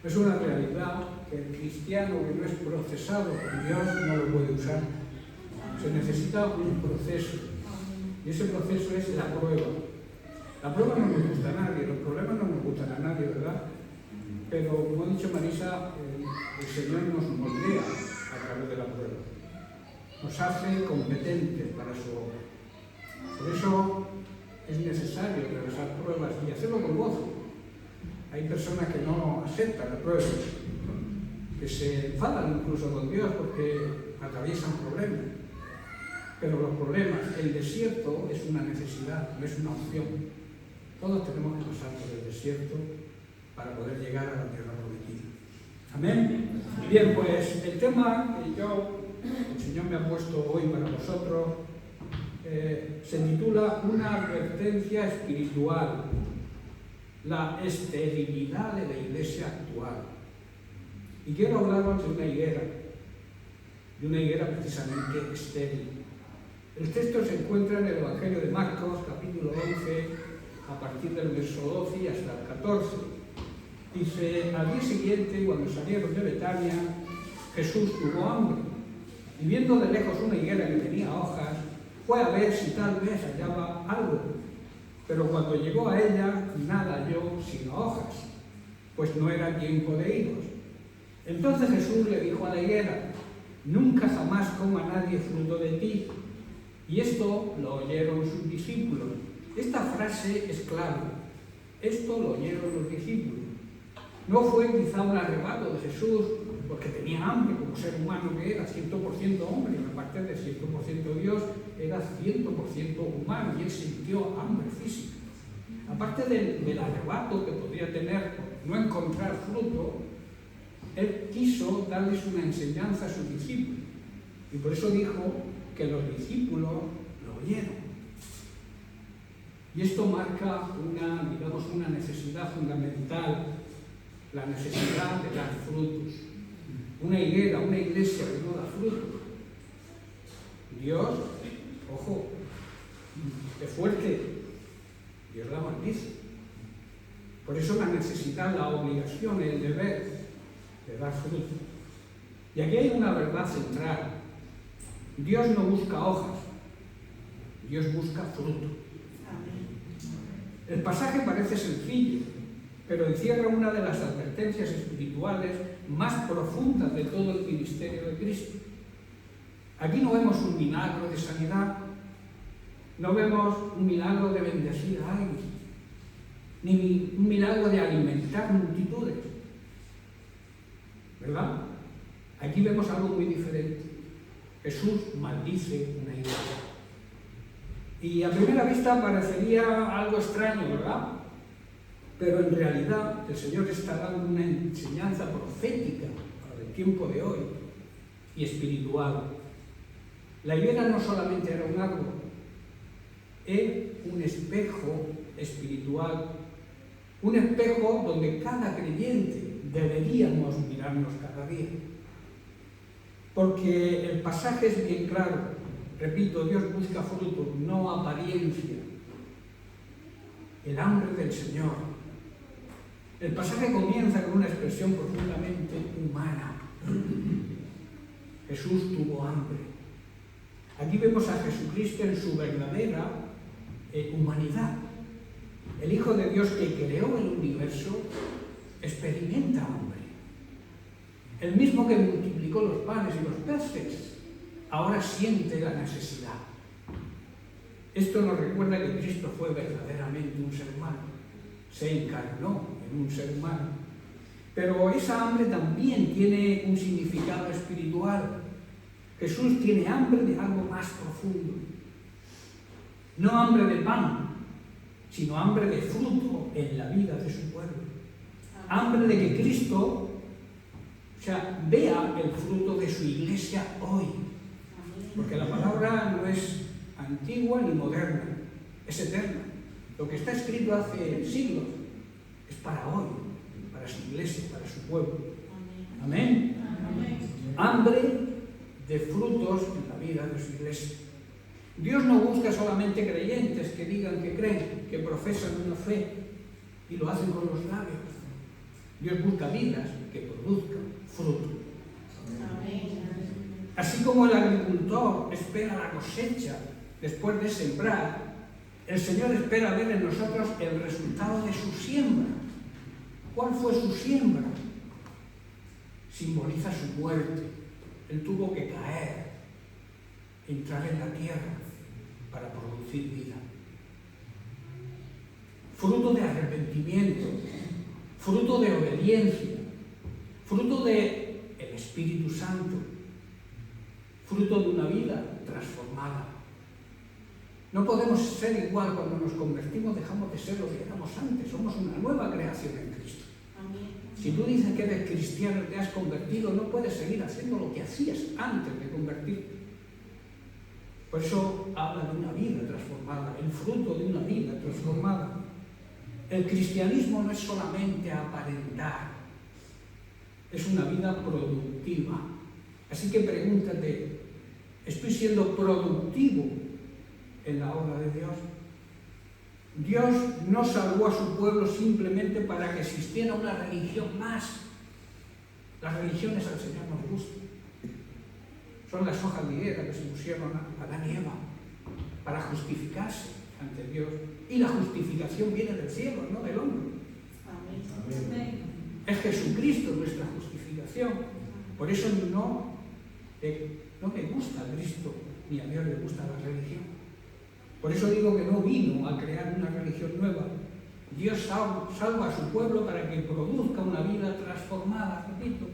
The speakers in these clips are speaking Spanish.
Es una realidad que el cristiano que no es procesado por Dios no lo puede usar. Se necesita un proceso. Y ese proceso es la prueba. La prueba no nos gusta a nadie, los problemas no nos gustan a nadie, ¿verdad? Pero, como ha dicho Marisa, el Señor nos moldea a través de la prueba. Nos hace competentes para su obra. Por eso es necesario atravesar pruebas y hacerlo con gozo. Hay personas que no aceptan las pruebas, que se enfadan incluso con Dios porque atraviesan problemas. Pero los problemas, el desierto es una necesidad, no es una opción. Todos tenemos que pasar por el desierto para poder llegar a la tierra prometida. ¿Amén? Bien, pues el tema que el Señor me ha puesto hoy para vosotros se titula Una advertencia espiritual, la esterilidad de la iglesia actual. Y quiero hablaros de una higuera precisamente estéril. El texto se encuentra en el Evangelio de Marcos, capítulo 11, a partir del verso 12 y hasta el 14. Dice, al día siguiente, cuando salieron de Betania, Jesús tuvo hambre. Y viendo de lejos una higuera que tenía hojas, fue a ver si tal vez hallaba algo. Pero cuando llegó a ella, nada halló sino hojas, pues no era tiempo de higos. Entonces Jesús le dijo a la higuera, nunca jamás coma nadie fruto de ti. Y esto lo oyeron sus discípulos. Esta frase es clave. Esto lo oyeron los discípulos. No fue quizá un arrebato de Jesús porque tenía hambre como ser humano que era, 100% hombre, y aparte de 100% Dios, era 100% humano y él sintió hambre física. Aparte del arrebato que podría tener por no encontrar fruto, él quiso darles una enseñanza a sus discípulos. Y por eso dijo que los discípulos lo oyeron. Y esto marca una necesidad fundamental, la necesidad de dar frutos. Una higuera, una iglesia que no da frutos. Dios, ojo, es fuerte, Dios la maldice. Por eso la necesidad, la obligación, el deber de dar fruto. Y aquí hay una verdad central. Dios no busca hojas, Dios busca fruto. El pasaje parece sencillo, pero encierra una de las advertencias espirituales más profundas de todo el ministerio de Cristo. Aquí no vemos un milagro de sanidad, no vemos un milagro de bendecir a alguien, ni un milagro de alimentar multitudes, ¿verdad? Aquí vemos algo muy diferente. Jesús maldice una higuera. Y a primera vista parecería algo extraño, ¿verdad? Pero en realidad el Señor está dando una enseñanza profética para el tiempo de hoy y espiritual. La higuera no solamente era un árbol, es un espejo espiritual, un espejo donde cada creyente deberíamos mirarnos cada día. Porque el pasaje es bien claro. Repito, Dios busca fruto, no apariencia. El hambre del Señor. El pasaje comienza con una expresión profundamente humana. Jesús tuvo hambre. Aquí vemos a Jesucristo en su verdadera humanidad. El Hijo de Dios que creó el universo experimenta hambre. El mismo que multiplicó los panes y los peces, ahora siente la necesidad. Esto nos recuerda que Cristo fue verdaderamente un ser humano. Se encarnó en un ser humano. Pero esa hambre también tiene un significado espiritual. Jesús tiene hambre de algo más profundo. No hambre de pan, sino hambre de fruto en la vida de su pueblo. Hambre de que Cristo vea el fruto de su iglesia hoy. Porque la palabra no es antigua ni moderna, es eterna. Lo que está escrito hace siglos es para hoy, para su iglesia, para su pueblo. Amén. Amén. Hambre de frutos en la vida de su iglesia. Dios no busca solamente creyentes que digan que creen, que profesan una fe y lo hacen con los labios. Dios busca vidas que produzcan fruto. Así como el agricultor espera la cosecha después de sembrar, el Señor espera ver en nosotros el resultado de su siembra. ¿Cuál fue su siembra? Simboliza su muerte. Él tuvo que caer, entrar en la tierra para producir vida. Fruto de arrepentimiento, fruto de obediencia, fruto del Espíritu Santo, fruto de una vida transformada. No podemos ser igual cuando nos convertimos, dejamos de ser lo que éramos antes, somos una nueva creación en Cristo. Si tú dices que eres cristiano y te has convertido, no puedes seguir haciendo lo que hacías antes de convertirte. Por eso habla de una vida transformada, el fruto de una vida transformada. El cristianismo no es solamente aparentar, es una vida productiva. Así que pregúntate, ¿estoy siendo productivo en la obra de Dios? Dios no salvó a su pueblo simplemente para que existiera una religión más. Las religiones al Señor nos gustan. Son las hojas de higuera que se pusieron a Adán y Eva para justificarse ante Dios. Y la justificación viene del cielo, no del hombre. Amén. Es Jesucristo nuestra justificación. Por eso no me gusta a Cristo, ni a Dios le gusta la religión. Por eso digo que no vino a crear una religión nueva. Dios salva a su pueblo para que produzca una vida transformada, repito.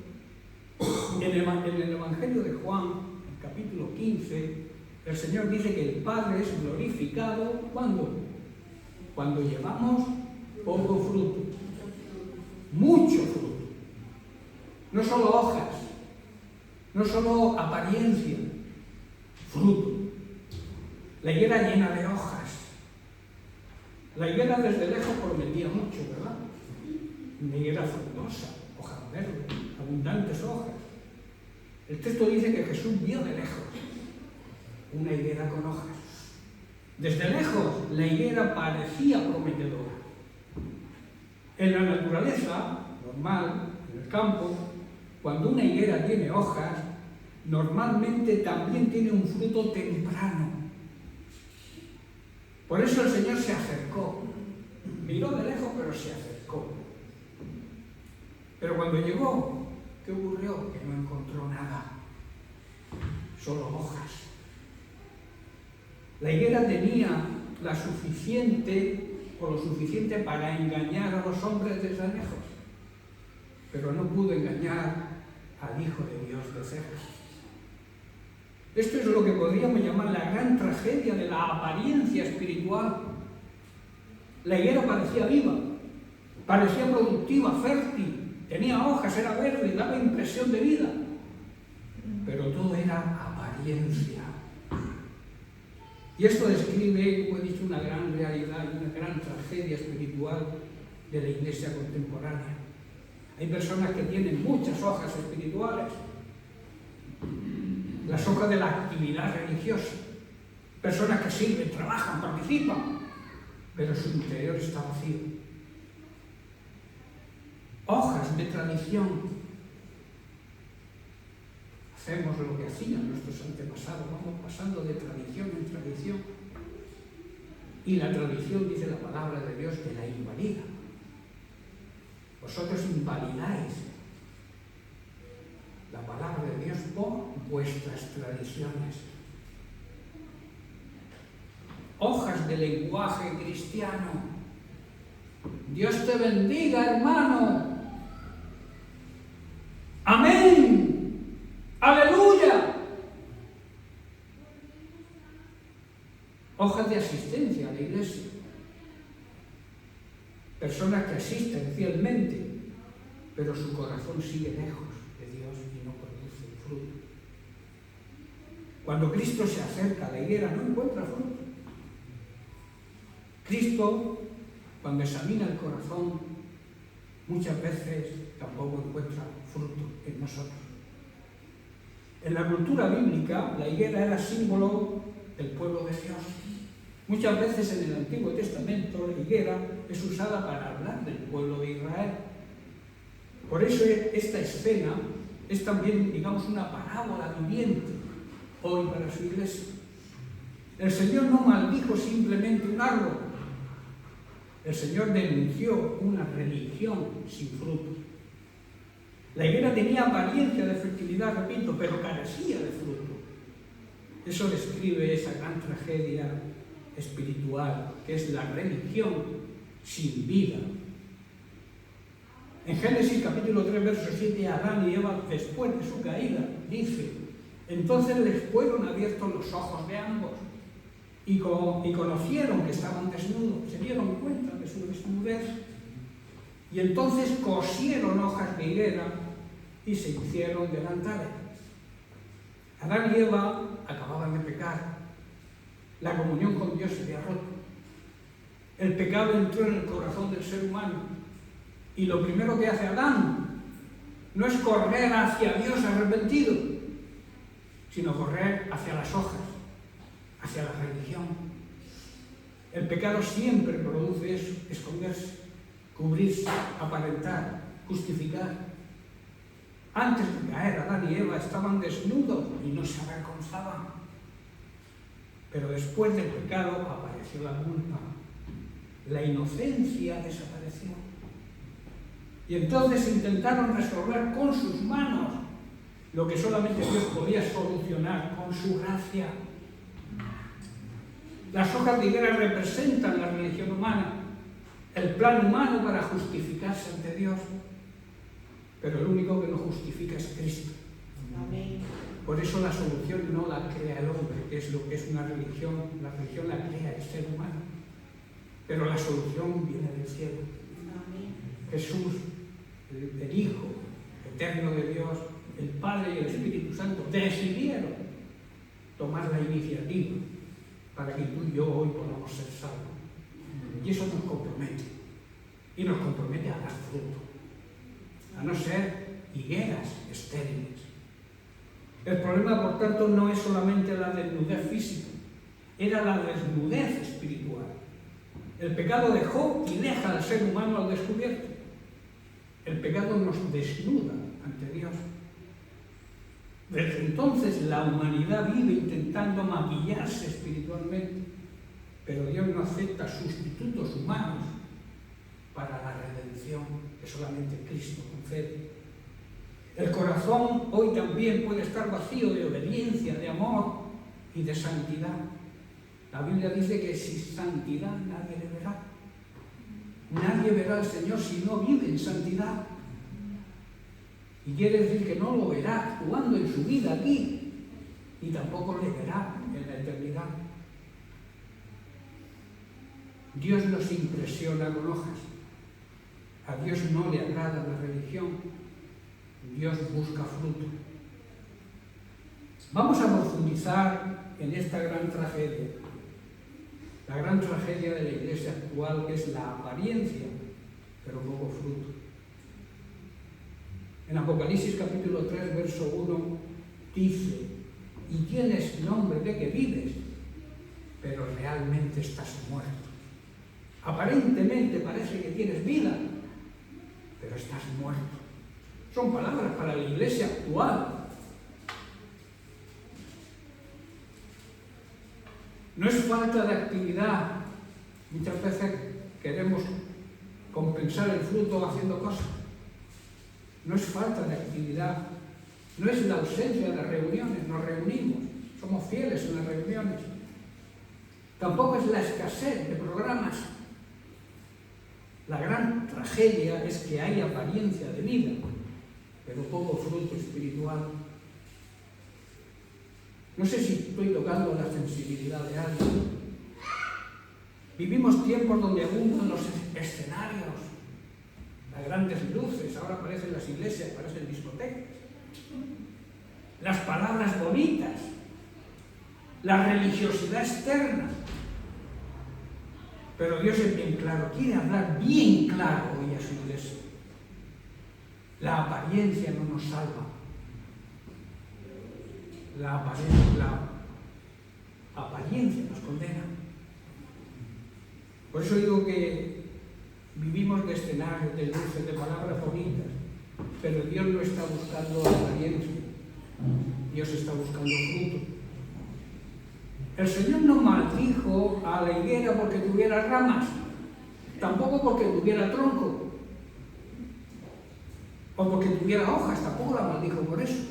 En el Evangelio de Juan, en capítulo 15, el Señor dice que el Padre es glorificado, ¿cuándo? Cuando llevamos poco fruto, mucho fruto. No solo hojas, no solo apariencia, fruto. La higuera llena de hojas. La higuera desde lejos prometía mucho, ¿verdad? Una higuera frondosa, hojas verdes, abundantes hojas. El texto dice que Jesús vio de lejos una higuera con hojas. Desde lejos la higuera parecía prometedora. En la naturaleza normal, en el campo, cuando una higuera tiene hojas, normalmente también tiene un fruto temprano. Por eso el Señor se acercó. Miró de lejos, pero se acercó. Pero cuando llegó, ¿qué ocurrió? Que no encontró nada. Solo hojas. La higuera tenía lo suficiente para engañar a los hombres desde lejos, pero no pudo engañar al Hijo de Dios de cerca. Esto es lo que podríamos llamar la gran tragedia de la apariencia espiritual. La higuera parecía viva, parecía productiva, fértil, tenía hojas, era verde, daba impresión de vida, pero todo era apariencia. Y esto describe, como he dicho, una gran realidad y una gran tragedia espiritual de la Iglesia contemporánea. Hay personas que tienen muchas hojas espirituales, las hojas de la actividad religiosa, personas que sirven, trabajan, participan, pero su interior está vacío. Hojas de tradición. Hacemos lo que hacían nuestros antepasados, vamos pasando de tradición en tradición. Y la tradición, dice la palabra de Dios, que la invalida. Vosotros invalidáis la palabra de Dios por vuestras tradiciones. Hojas de lenguaje cristiano. Dios te bendiga, hermano. Amén. ¡Aleluya! Hojas de asistencia a la iglesia. Personas que asisten fielmente, pero su corazón sigue lejos de Dios y no produce fruto. Cuando Cristo se acerca a la higuera, no encuentra fruto. Cristo, cuando examina el corazón, muchas veces tampoco encuentra fruto en nosotros. En la cultura bíblica, la higuera era símbolo del pueblo de Dios. Muchas veces en el Antiguo Testamento la higuera es usada para hablar del pueblo de Israel. Por eso esta escena es también, digamos, una parábola viviente hoy para su iglesia. El Señor no maldijo simplemente un árbol. El Señor denunció una religión sin fruto. La higuera tenía apariencia de fertilidad, repito, pero carecía de fruto. Eso describe esa gran tragedia espiritual, que es la religión sin vida. En Génesis capítulo 3, verso 7, Adán y Eva, después de su caída, dice: entonces les fueron abiertos los ojos de ambos y conocieron que estaban desnudos, se dieron cuenta de su desnudez, y entonces cosieron hojas de higuera y se hicieron delantales. Adán y Eva acababan de pecar, la comunión con Dios se había roto, el pecado entró en el corazón del ser humano, y lo primero que hace Adán no es correr hacia Dios arrepentido, sino correr hacia las hojas, hacia la religión. El pecado siempre produce eso: esconderse, cubrirse, aparentar, justificar. Antes de caer, Adán y Eva estaban desnudos y no se avergonzaban. Pero después del pecado apareció la culpa. La inocencia desapareció. Y entonces intentaron resolver con sus manos lo que solamente Dios podía solucionar con su gracia. Las hojas de higuera representan la religión humana, el plan humano para justificarse ante Dios. Pero el único que nos justifica es Cristo. Amén. Por eso la solución no la crea el hombre, que es lo que es una religión. La religión la crea el ser humano. Pero la solución viene del cielo. Amén. Jesús, el Hijo eterno de Dios, el Padre y el Espíritu Santo decidieron tomar la iniciativa para que tú y yo hoy podamos ser salvos. Y eso nos compromete. Y nos compromete a dar fruto, a no ser higueras estériles. El problema, por tanto, no es solamente la desnudez física, era la desnudez espiritual. El pecado dejó y deja al ser humano al descubierto. El pecado nos desnuda ante Dios. Desde entonces la humanidad vive intentando maquillarse espiritualmente, pero Dios no acepta sustitutos humanos para la redención que solamente Cristo concede. El corazón hoy también puede estar vacío de obediencia, de amor y de santidad. La Biblia dice que sin santidad nadie le verá. Nadie verá al Señor si no vive en santidad. Y quiere decir que no lo verá actuando en su vida aquí, y tampoco le verá en la eternidad. Dios nos impresiona con hojas. A Dios no le agrada la religión. Dios busca fruto. Vamos a profundizar en esta gran tragedia. La gran tragedia de la iglesia actual, que es la apariencia, pero poco fruto. En Apocalipsis capítulo 3, verso 1, dice: y tienes nombre de que vives, pero realmente estás muerto. Aparentemente parece que tienes vida, pero estás muerto. Son palabras para la iglesia actual. No es falta de actividad. Muchas veces queremos compensar el fruto haciendo cosas. No es falta de actividad. No es la ausencia de reuniones. Nos reunimos. Somos fieles en las reuniones. Tampoco es la escasez de programas. La gran tragedia es que hay apariencia de vida, pero poco fruto espiritual. No sé si estoy tocando la sensibilidad de alguien. Vivimos tiempos donde abundan los escenarios, las grandes luces, ahora aparecen las iglesias, parecen discotecas. Las palabras bonitas, la religiosidad externa. Pero Dios es bien claro, quiere hablar bien claro hoy a su iglesia. La apariencia no nos salva. La apariencia nos condena. Por eso digo que vivimos de escenarios, de luces, de palabras bonitas, pero Dios no está buscando apariencia. Dios está buscando fruto. El Señor no maldijo a la higuera porque tuviera ramas, tampoco porque tuviera tronco, o porque tuviera hojas, tampoco la maldijo por eso,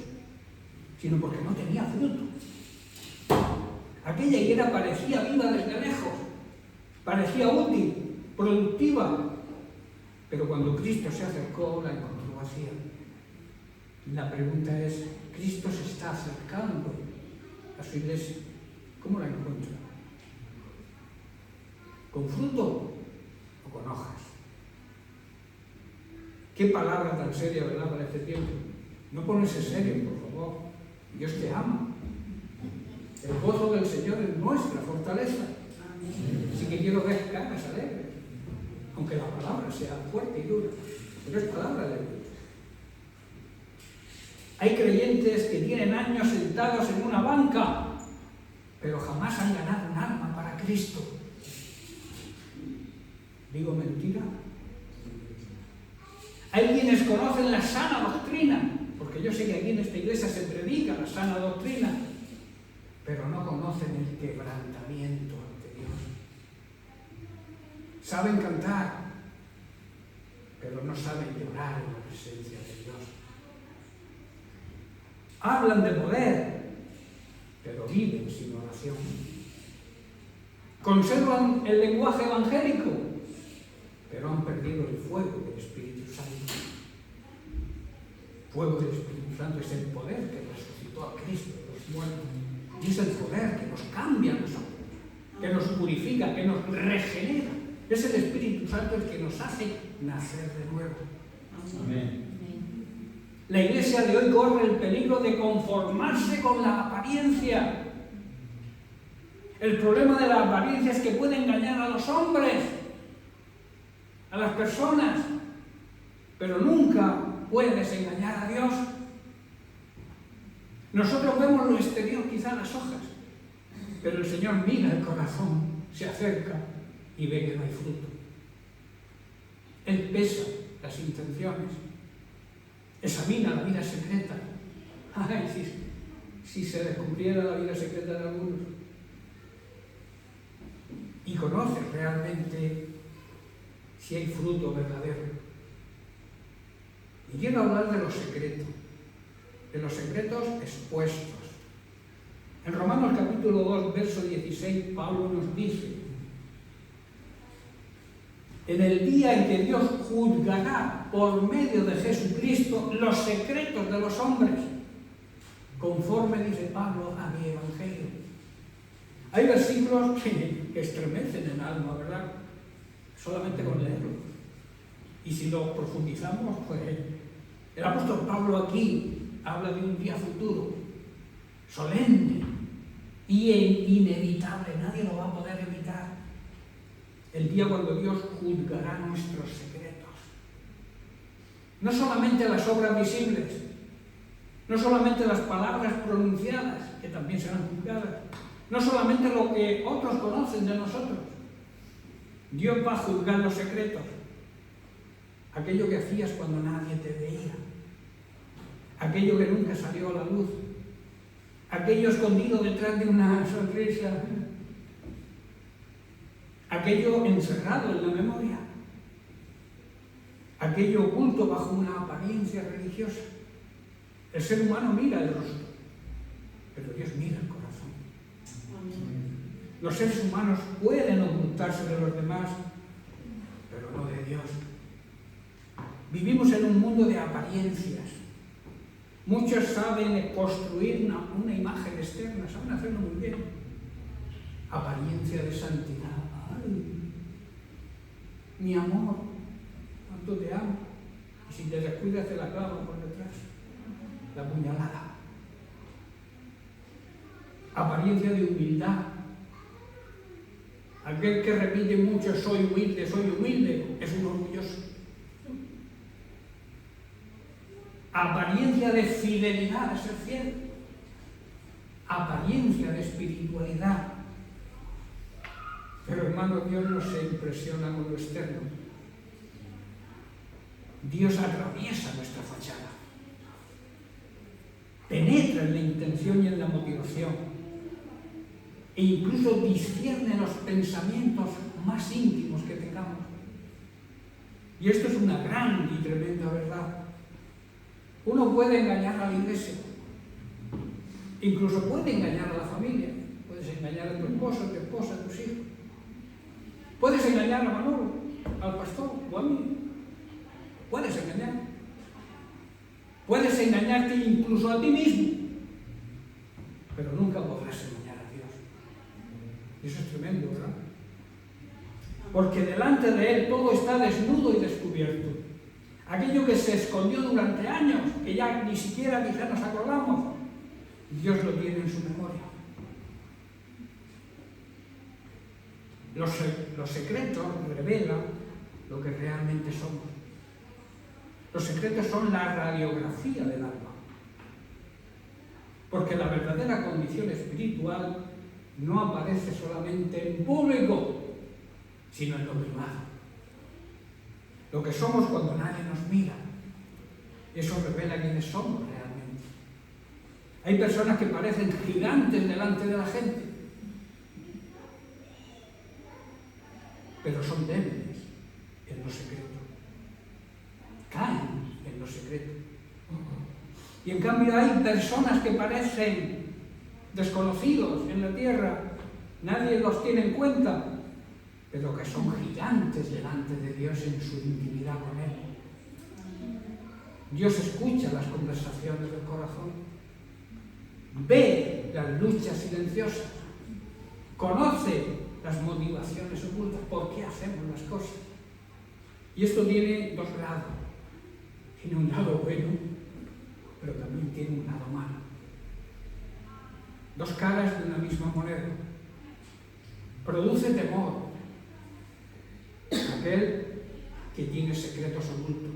sino porque no tenía fruto. Aquella higuera parecía viva desde lejos, parecía útil, productiva, pero cuando Cristo se acercó la encontró vacía. La pregunta es, ¿Cristo se está acercando a su iglesia? ¿Cómo la encuentra? ¿Con fruto o con hojas? Qué palabra tan seria, ¿verdad?, para este tiempo. No ponerse serio, por favor. Dios te ama. El gozo del Señor es nuestra fortaleza. Así que quiero ver caras alegres, aunque la palabra sea fuerte y dura, pero es palabra de Dios. Hay creyentes que tienen años sentados en una banca, pero jamás han ganado un alma para Cristo. ¿Digo mentira? Hay quienes conocen la sana doctrina, porque yo sé que aquí en esta iglesia se predica la sana doctrina, pero no conocen el quebrantamiento ante Dios. Saben cantar, pero no saben llorar en la presencia de Dios. Hablan de poder, pero viven sin oración. Conservan el lenguaje evangélico, pero han perdido el fuego del Espíritu Santo. El fuego del Espíritu Santo es el poder que resucitó a Cristo de los muertos. Y es el poder que nos cambia a nosotros, que nos purifica, que nos regenera. Es el Espíritu Santo el que nos hace nacer de nuevo. Amén. La iglesia de hoy corre el peligro de conformarse con la apariencia. El problema de la apariencia es que puede engañar a los hombres, a las personas, pero nunca puedes engañar a Dios. Nosotros vemos lo exterior, quizá las hojas, pero el Señor mira el corazón, se acerca y ve que no hay fruto. Él pesa las intenciones, examina la vida secreta. Ay, si se descubriera la vida secreta de algunos. Y conoce realmente si hay fruto verdadero. Y quiero hablar de los secretos expuestos. En Romanos capítulo 2, verso 16, Pablo nos dice: en el día en que Dios juzgará por medio de Jesucristo los secretos de los hombres, conforme, dice Pablo, a mi evangelio. Hay versículos que estremecen el alma, ¿verdad? Solamente con leerlos. Y si lo profundizamos, pues el apóstol Pablo aquí habla de un día futuro, solemne y inevitable. Nadie lo va a poder evitar. El día cuando Dios juzgará nuestros secretos. No solamente las obras visibles, no solamente las palabras pronunciadas, que también serán juzgadas, no solamente lo que otros conocen de nosotros. Dios va a juzgar los secretos. Aquello que hacías cuando nadie te veía. Aquello que nunca salió a la luz. Aquello escondido detrás de una sonrisa. Aquello encerrado en la memoria. Aquello oculto bajo una apariencia religiosa. El ser humano mira el rostro, pero Dios mira el corazón. Los seres humanos pueden ocultarse de los demás, pero no de Dios. Vivimos en un mundo de apariencias. Muchos saben construir una imagen externa, saben hacerlo muy bien. Apariencia de santidad. Ay, mi amor, cuánto te amo. Y si te descuidas te la clavan por detrás. La puñalada. Apariencia de humildad. Aquel que repite mucho soy humilde, es un orgulloso. Apariencia de fidelidad, de ser fiel. Apariencia de espiritualidad. Pero hermano, Dios no se impresiona con lo externo. Dios atraviesa nuestra fachada. penetra en la intención y en la motivación, e incluso discierne los pensamientos más íntimos que tengamos. Y esto es una gran y tremenda verdad. Uno puede engañar a la iglesia, incluso puede engañar a la familia. Puedes engañar a tu esposo, a tu esposa, a tus hijos. Puedes engañar a Manolo, al pastor o a mí. Puedes engañar. Puedes engañarte incluso a ti mismo, pero nunca podrás engañar a Dios. Y eso es tremendo, ¿verdad? Porque delante de Él todo está desnudo y descubierto. Aquello que se escondió durante años, que ya ni siquiera quizá nos acordamos, Dios lo tiene en su memoria. Los secretos revelan lo que realmente somos. Los secretos son la radiografía del alma. Porque la verdadera condición espiritual no aparece solamente en público, sino en lo privado. Lo que somos cuando nadie nos mira. Eso revela quiénes somos realmente. Hay personas que parecen gigantes delante de la gente, pero son débiles en lo secreto. Caen en lo secreto. Y en cambio hay personas que parecen desconocidos en la tierra, nadie los tiene en cuenta, pero que son gigantes delante de Dios en su intimidad con Él. Dios escucha las conversaciones del corazón, ve las luchas silenciosas, conoce las motivaciones ocultas, por qué hacemos las cosas. Y esto tiene dos lados. Tiene un lado bueno, pero también tiene un lado malo. Dos caras de una misma moneda. Produce temor aquel que tiene secretos ocultos,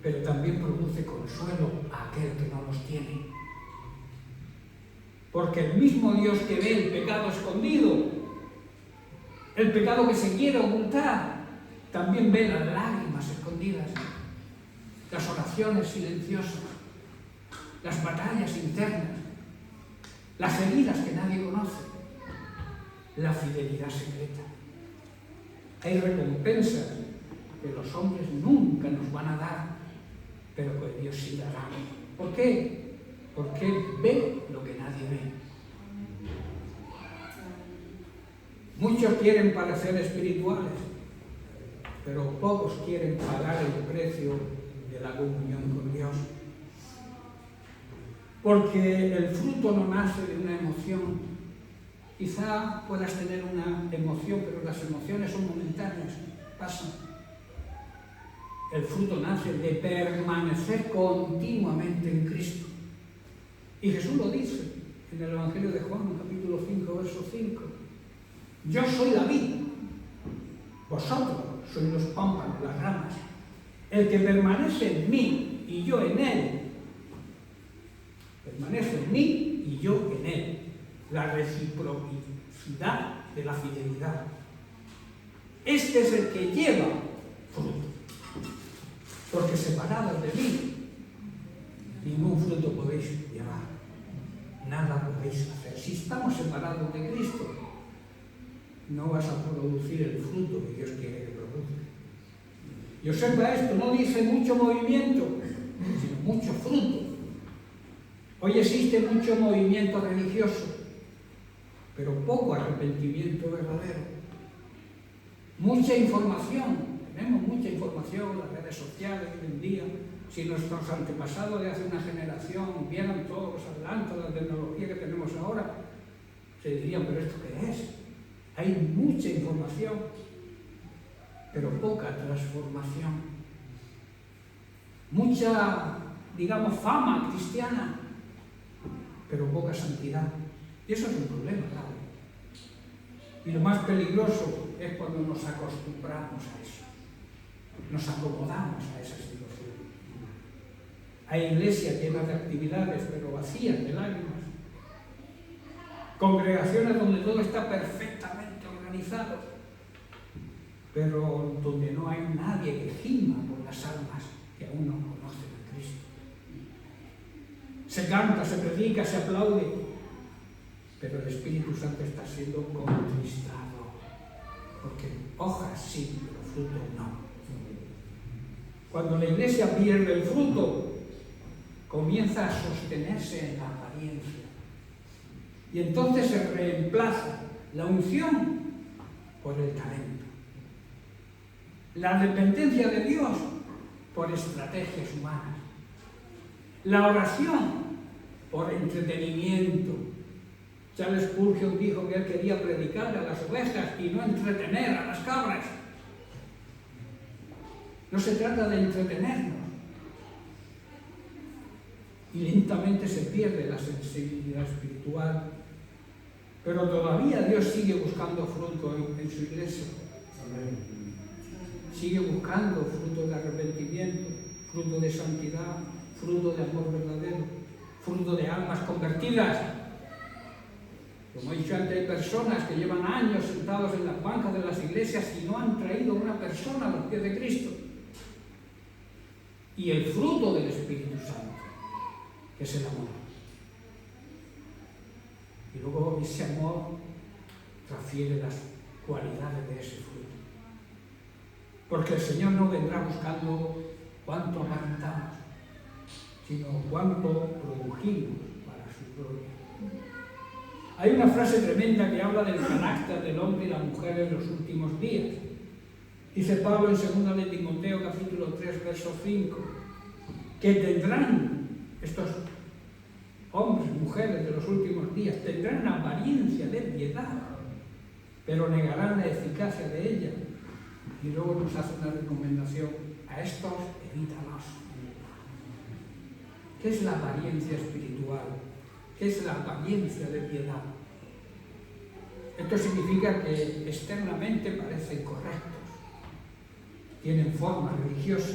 pero también produce consuelo a aquel que no los tiene. Porque el mismo Dios que ve el pecado escondido, el pecado que se quiere ocultar, también ve las lágrimas escondidas, las oraciones silenciosas, las batallas internas, las heridas que nadie conoce, la fidelidad secreta. Hay recompensas que los hombres nunca nos van a dar, pero que Dios sí dará. ¿Por qué? Porque Él ve lo que nadie ve. Muchos quieren parecer espirituales, pero pocos quieren pagar el precio de la comunión con Dios. Porque el fruto no nace de una emoción. Quizá puedas tener una emoción, pero las emociones son momentáneas, pasan. El fruto nace de permanecer continuamente en Cristo. Y Jesús lo dice en el Evangelio de Juan, capítulo 5, verso 5. Yo soy la vid, vosotros sois los pámpanos, las ramas. El que permanece en mí y yo en él, permanece en mí y yo en él. La reciprocidad de la fidelidad. Este es el que lleva fruto. Porque separados de mí, ningún fruto podéis llevar. Nada podéis hacer. Si estamos separados de Cristo, no vas a producir el fruto que Dios quiere que produzca. Y observa esto, no dice mucho movimiento, sino mucho fruto. Hoy existe mucho movimiento religioso, pero poco arrepentimiento verdadero. Mucha información, tenemos mucha información, las redes sociales hoy en día. Si nuestros antepasados de hace una generación vieran todos los adelantos de la tecnología que tenemos ahora, se dirían, ¿pero esto qué es? Hay mucha información, pero poca transformación. Mucha, digamos, fama cristiana, pero poca santidad. Y eso es un problema grave. Y lo más peligroso es cuando nos acostumbramos a eso. Nos acomodamos a esa situación. Hay iglesias llenas de actividades, pero vacías de lágrimas. Congregaciones donde todo está perfectamente organizado, pero donde no hay nadie que gima por las almas que aún no conocen a Cristo. canta, se predica, se aplaude, pero el Espíritu Santo está siendo contristado, porque hojas sí, pero fruto no. Cuando la iglesia pierde el fruto, comienza a sostenerse en la apariencia, y entonces se reemplaza la unción por el talento, la dependencia de Dios por estrategias humanas, la oración por entretenimiento. Charles Spurgeon dijo que él quería predicarle a las ovejas y no entretener a las cabras. No se trata de entretenernos. Y lentamente se pierde la sensibilidad espiritual. Pero todavía Dios sigue buscando fruto en su iglesia. Sigue buscando fruto de arrepentimiento, fruto de santidad, fruto de amor verdadero, fruto de almas convertidas. Como he dicho antes, hay personas que llevan años sentados en las bancas de las iglesias y no han traído una persona a los pies de Cristo. Y el fruto del Espíritu Santo, que es el amor. Y luego ese amor transfiere las cualidades de ese fruto. Porque el Señor no vendrá buscando cuánto aparentamos, sino cuánto produjimos para su gloria. Hay una frase tremenda que habla del carácter del hombre y la mujer en los últimos días. Dice Pablo en 2 de Timoteo, capítulo 3, verso 5, que tendrán estos hombres y mujeres de los últimos días, tendrán apariencia de piedad, pero negarán la eficacia de ella. Y luego nos hace una recomendación: a estos evítalos. ¿Qué es la apariencia espiritual? ¿Qué es la apariencia de piedad? Esto significa que externamente parecen correctos, tienen forma religiosa,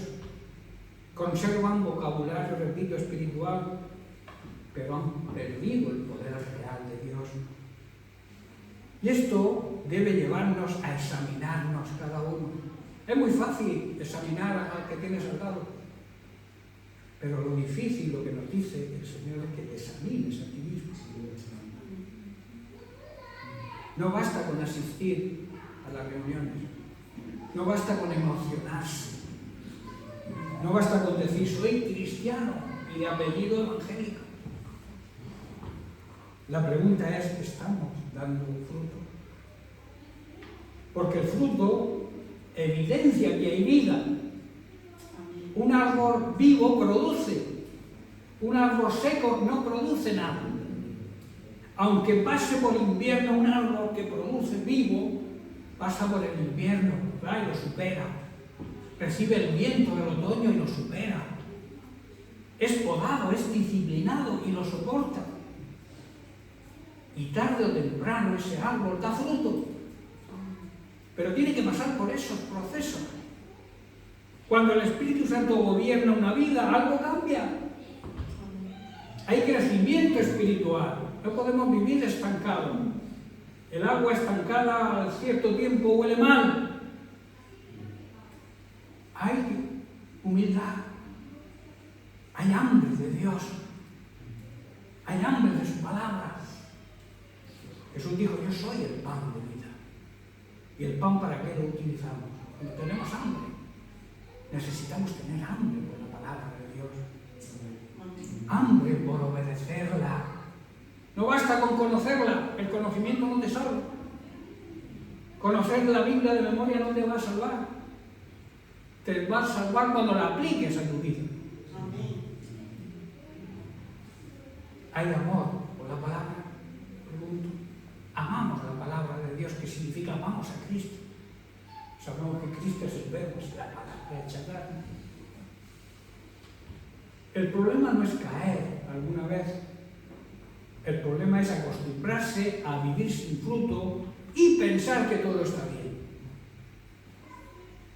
conservan vocabulario, repito, espiritual, pero han perdido el poder real de Dios. Y esto debe llevarnos a examinarnos cada uno. Es muy fácil examinar al que tienes al lado, pero lo difícil, lo que nos dice el Señor, es que te examines a ti mismo. No basta con asistir a las reuniones, no basta con emocionarse, no basta con decir soy cristiano y de apellido evangélico. La pregunta es, ¿estamos dando fruto? Porque el fruto evidencia que hay vida. Un árbol vivo produce, un árbol seco no produce nada. Aunque pase por invierno, un árbol que produce vivo pasa por el invierno, y lo supera. Recibe el viento del otoño y lo supera. Es podado, es disciplinado y lo soporta. Y tarde o temprano ese árbol da fruto. Pero tiene que pasar por esos procesos. Cuando el Espíritu Santo gobierna una vida, algo cambia. Hay crecimiento espiritual. No podemos vivir estancados. El agua estancada a cierto tiempo huele mal. Hay humildad. Hay hambre de Dios. Hay hambre de su palabra. Jesús dijo, yo soy el pan de vida. ¿Y el pan para qué lo utilizamos? Cuando tenemos hambre. Necesitamos tener hambre por la palabra de Dios. Hambre por obedecerla. No basta con conocerla, el conocimiento no te salva. Conocer la Biblia de memoria no te va a salvar. Te va a salvar cuando la apliques a tu vida. ¿Hay amor por la palabra? Pregunto. Amamos la palabra de Dios, que significa amamos a Cristo. Sabemos que Cristo es el verbo, es la palabra hecha carne. El problema no es caer alguna vez. El problema es acostumbrarse a vivir sin fruto y pensar que todo está bien.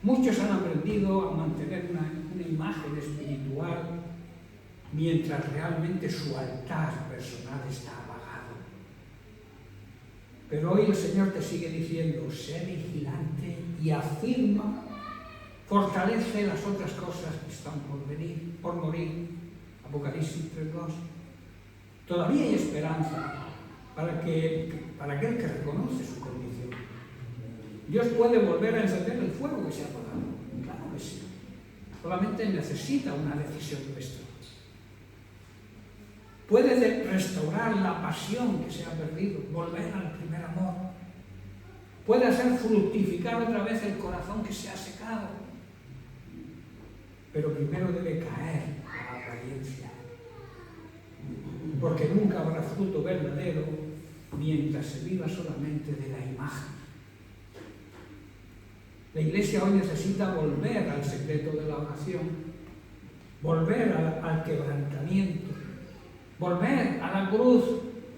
Muchos han aprendido a mantener una imagen espiritual mientras realmente su altar personal está apagado. Pero hoy el Señor te sigue diciendo, sé vigilante y afirma, fortalece las otras cosas que están por venir, por morir. Apocalipsis 3:2. Todavía hay esperanza para aquel que reconoce su condición. Dios puede volver a encender el fuego que se ha apagado. Claro que sí. Solamente necesita una decisión nuestra. Puede restaurar la pasión que se ha perdido, volver al primer amor. Puede hacer fructificar otra vez el corazón que se ha secado. Pero primero debe caer a la apariencia. Porque nunca habrá fruto verdadero mientras se viva solamente de la imagen. La Iglesia hoy necesita volver al secreto de la oración, volver al quebrantamiento, volver a la cruz